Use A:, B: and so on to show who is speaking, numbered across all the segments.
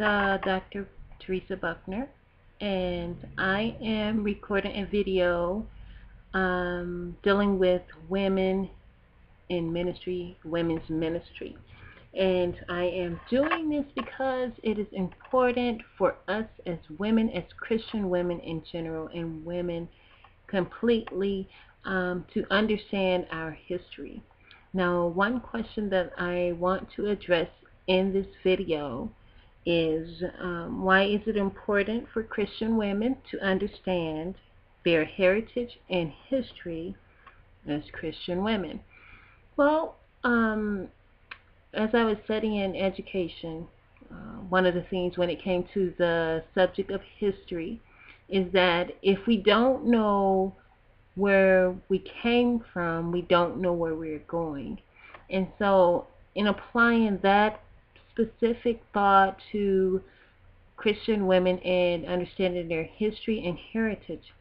A: Dr. Theresa Buckner, and I am recording a video dealing with women in ministry, women's ministry. And I am doing this because it is important for us as women, as Christian women in general, and women completely, to understand our history. Now, one question that I want to address in this video is why is it important for Christian women to understand their heritage and history as Christian women? Well, as I was studying education, one of the things when it came to the subject of history is that if we don't know where we came from, we don't know where we're going. And so in applying that specific thought to Christian women and understanding their history and heritage,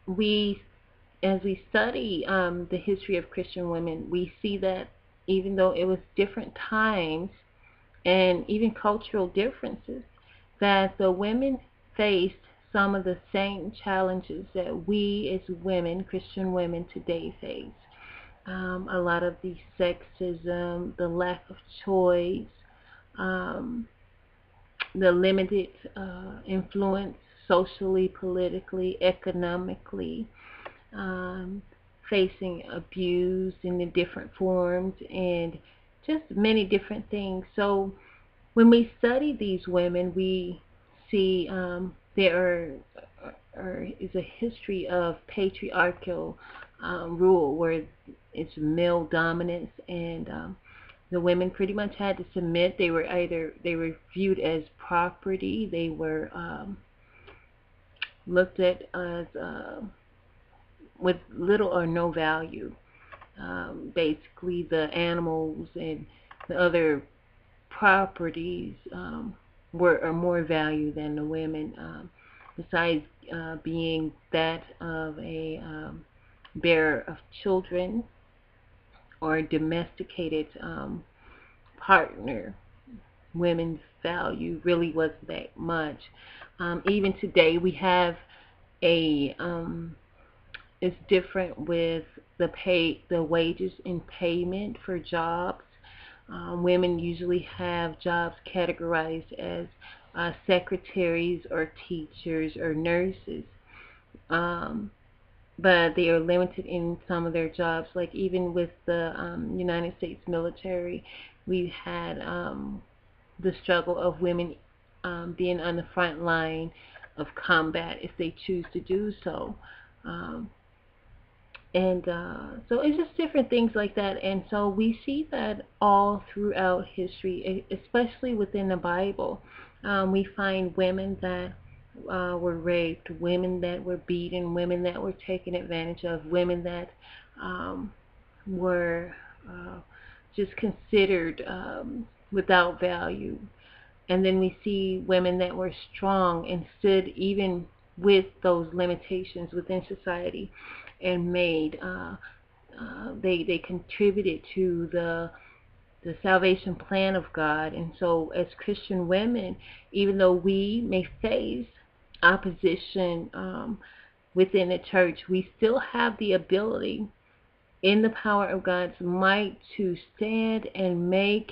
A: as we study the history of Christian women, we see that even though it was different times and even cultural differences, that the women faced some of the same challenges that we as women, Christian women today face. A lot of the sexism, the lack of choice, the limited influence socially, politically, economically, facing abuse in the different forms, and just many different things. So when we study these women, we see there is a history of patriarchal rule where it's male dominance, and the women pretty much had to submit. They were viewed as property. They were looked at as with little or no value. Basically, the animals and the other properties are more value than the women, besides being that of a bearer of children or domesticated partner. Women's value really wasn't that much. Even today, we have a it's different with the wages and payment for jobs. Women usually have jobs categorized as secretaries or teachers or nurses, but they are limited in some of their jobs. Like even with the United States military, we've had the struggle of women being on the front line of combat if they choose to do so. So it's just different things like that. And so we see that all throughout history, especially within the Bible. We find women that were raped, women that were beaten, women that were taken advantage of, women that were just considered without value. And then we see women that were strong and stood even with those limitations within society, and made they contributed to the salvation plan of God. And so as Christian women, even though we may face opposition within the church, we still have the ability in the power of God's might to stand and make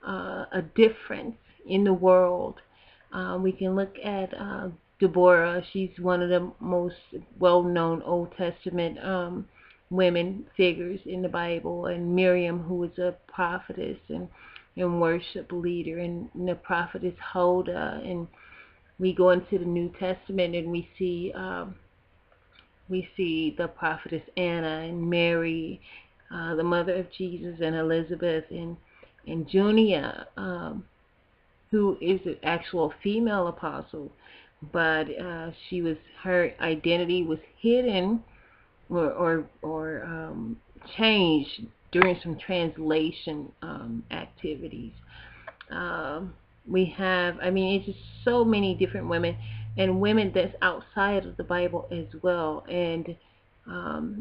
A: a difference in the world. We can look at Deborah. She's one of the most well-known Old Testament women figures in the Bible, and Miriam, who was a prophetess and worship leader, and the prophetess Huldah. And we go into the New Testament and we see the prophetess Anna and Mary, the mother of Jesus, and Elizabeth, and Junia, who is an actual female apostle, but her identity was hidden or changed during some translation activities. We have, it's just so many different women, and women that's outside of the Bible as well. And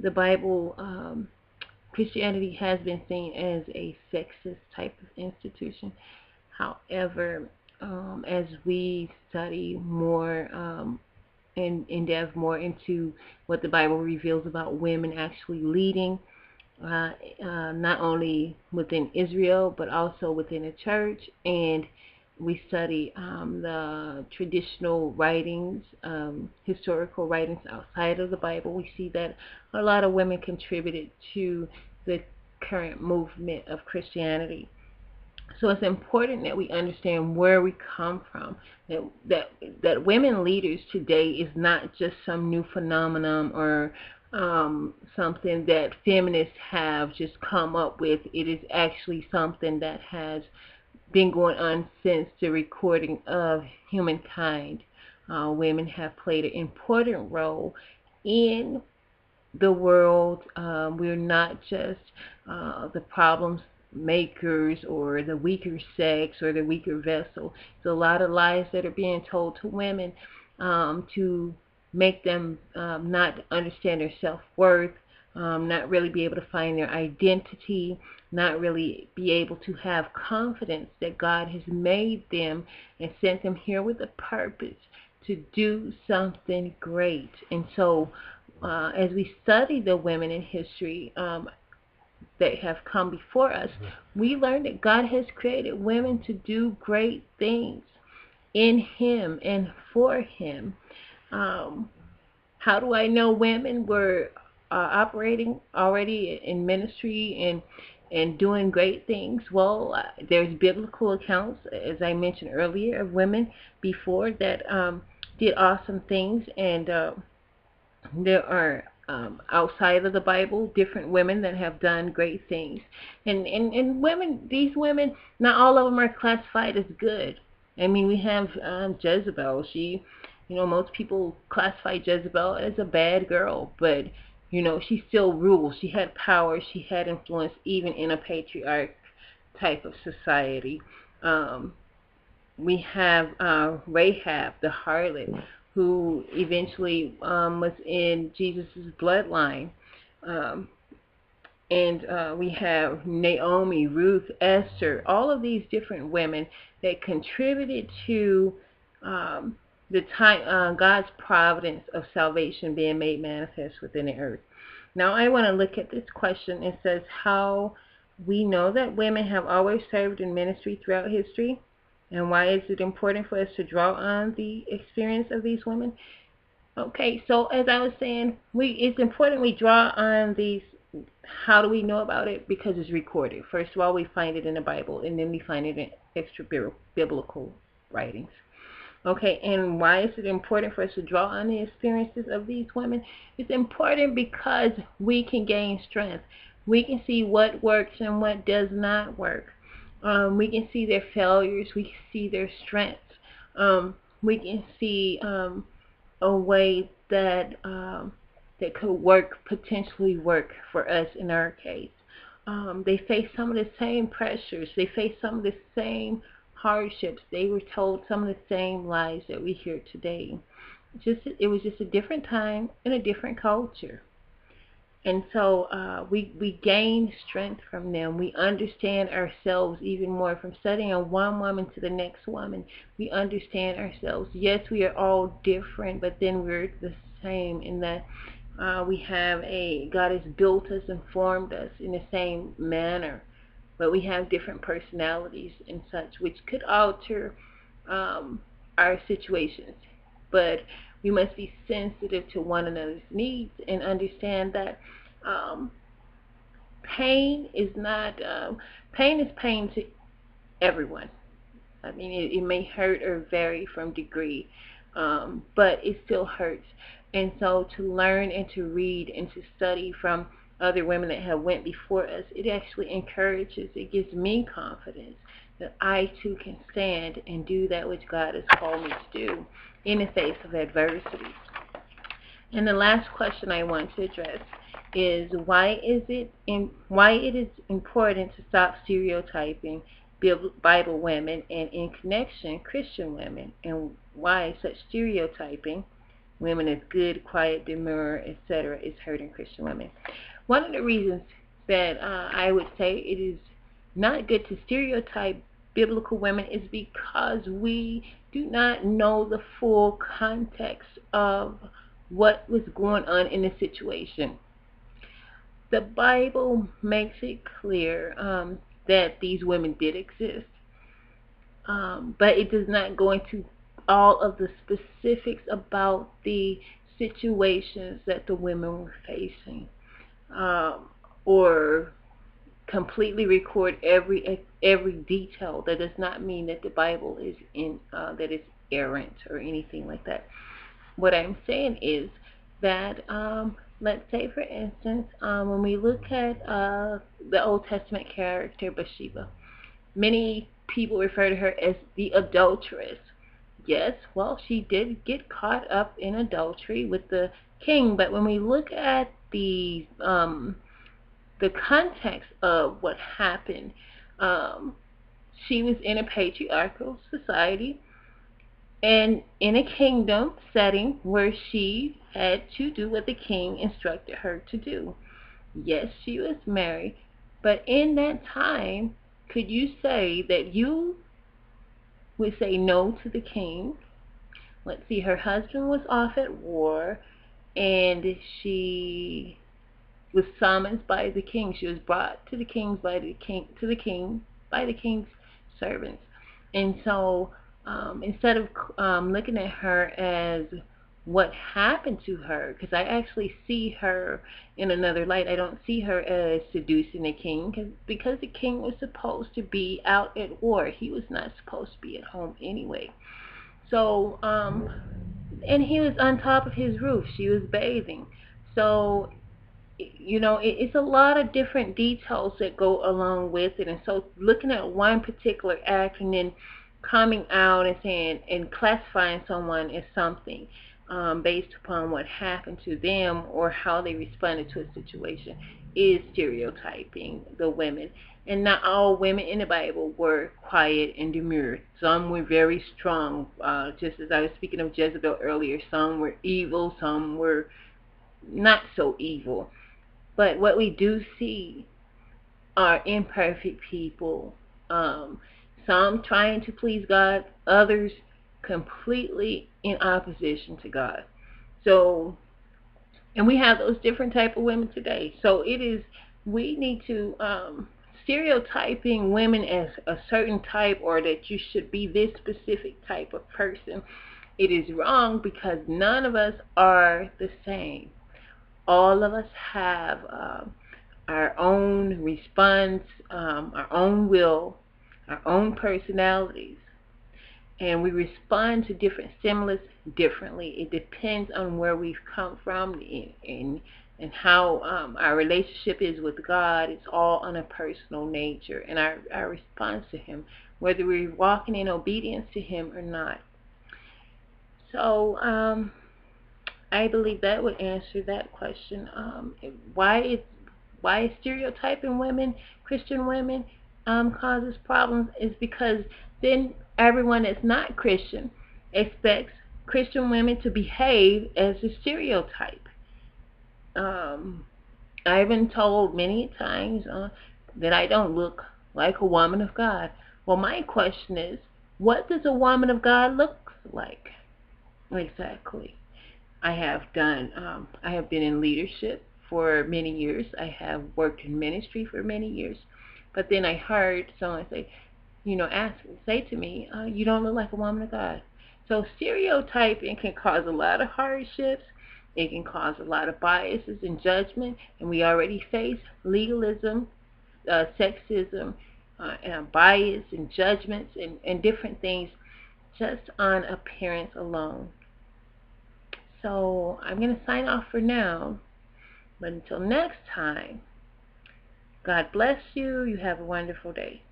A: the Bible, Christianity has been seen as a sexist type of institution. However, as we study more and delve more into what the Bible reveals about women actually leading, not only within Israel but also within the church, and we study the traditional writings, historical writings outside of the Bible, we see that a lot of women contributed to the current movement of Christianity. So it's important that we understand where we come from. That women leaders today is not just some new phenomenon or something that feminists have just come up with. It is actually something that has been going on since the recording of humankind. Women have played an important role in the world. We're not just the problems makers or the weaker sex or the weaker vessel. There's a lot of lies that are being told to women to make them not understand their self-worth, not really be able to find their identity, not really be able to have confidence that God has made them and sent them here with a purpose to do something great. And so as we study the women in history that have come before us, we learn that God has created women to do great things in Him and for Him. How do I know women were operating already in ministry and doing great things? Well, there's biblical accounts, as I mentioned earlier, of women before that did awesome things, and there are outside of the Bible different women that have done great things, and women, these women, not all of them are classified as good. I mean, we have Jezebel. She, most people classify Jezebel as a bad girl, but she still ruled. She had power. She had influence, even in a patriarch type of society. We have Rahab, the harlot, who eventually was in Jesus' bloodline. And we have Naomi, Ruth, Esther, all of these different women that contributed to the time God's providence of salvation being made manifest within the earth. Now I want to look at this question. It says, how we know that women have always served in ministry throughout history, and why is it important for us to draw on the experience of these women? Okay, so as I was saying, it's important we draw on these. How do we know about it? Because it's recorded. First of all, we find it in the Bible, and then we find it in extra biblical writings. Okay, and why is it important for us to draw on the experiences of these women? It's important because we can gain strength. We can see what works and what does not work. We can see their failures. We can see their strengths. We can see a way that that could potentially work for us in our case. They face some of the same pressures. They face some of the same hardships. They were told some of the same lies that we hear today. It was just a different time and a different culture. And so we gain strength from them. We understand ourselves even more from studying one woman to the next woman. We understand ourselves. Yes, we are all different, but then we're the same in that God has built us and formed us in the same manner, but we have different personalities and such, which could alter our situations. But we must be sensitive to one another's needs and understand that pain is pain to everyone. I mean, it may hurt or vary from degree, but it still hurts. And so to learn and to read and to study from other women that have went before us, it actually encourages, it gives me confidence that I too can stand and do that which God has called me to do in the face of adversity. And the last question I want to address is why it is important to stop stereotyping Bible women and, in connection, Christian women, and why such stereotyping, women as good, quiet, demure, etc., is hurting Christian women. One of the reasons that I would say it is not good to stereotype biblical women is because we do not know the full context of what was going on in the situation. The Bible makes it clear that these women did exist, but it does not go into all of the specifics about the situations that the women were facing, or completely record every detail. That does not mean that the Bible is that it's errant or anything like that. What I'm saying is that let's say, for instance, when we look at the Old Testament character Bathsheba, many people refer to her as the adulteress. Yes, well, she did get caught up in adultery with the king, but when we look at the context of what happened, she was in a patriarchal society and in a kingdom setting where she had to do what the king instructed her to do. Yes, she was married, but in that time, could you say that you would say no to the king? Let's see, her husband was off at war, and she was summoned by the king. She was brought to the king by the king's servants. And so instead of looking at her as what happened to her, because I actually see her in another light. I don't see her as seducing the king, because the king was supposed to be out at war. He was not supposed to be at home anyway. So and he was on top of his roof. She was bathing. So it's a lot of different details that go along with it. And so looking at one particular act and then coming out and saying and classifying someone as something based upon what happened to them or how they responded to a situation is stereotyping the women. And not all women in the Bible were quiet and demure. Some were very strong, just as I was speaking of Jezebel earlier. Some were evil, some were not so evil. But what we do see are imperfect people, some trying to please God, others completely in opposition to God. So, and we have those different type of women today. So we need to stereotyping women as a certain type, or that you should be this specific type of person. It is wrong, because none of us are the same. All of us have our own response, our own will, our own personalities, and we respond to different stimulus differently. It depends on where we've come from and how our relationship is with God. It's all on a personal nature, and our response to Him, whether we're walking in obedience to Him or not. So I believe that would answer that question. Why stereotyping women, Christian women, causes problems is because then everyone that's not Christian expects Christian women to behave as a stereotype. I've been told many times that I don't look like a woman of God. Well, my question is, what does a woman of God look like exactly? I have been in leadership for many years. I have worked in ministry for many years. But then I heard someone say to me, you don't look like a woman of God. So stereotyping can cause a lot of hardships. It can cause a lot of biases and judgment. And we already face legalism, sexism, and bias and judgments and different things just on appearance alone. So I'm going to sign off for now. But until next time, God bless you. You have a wonderful day.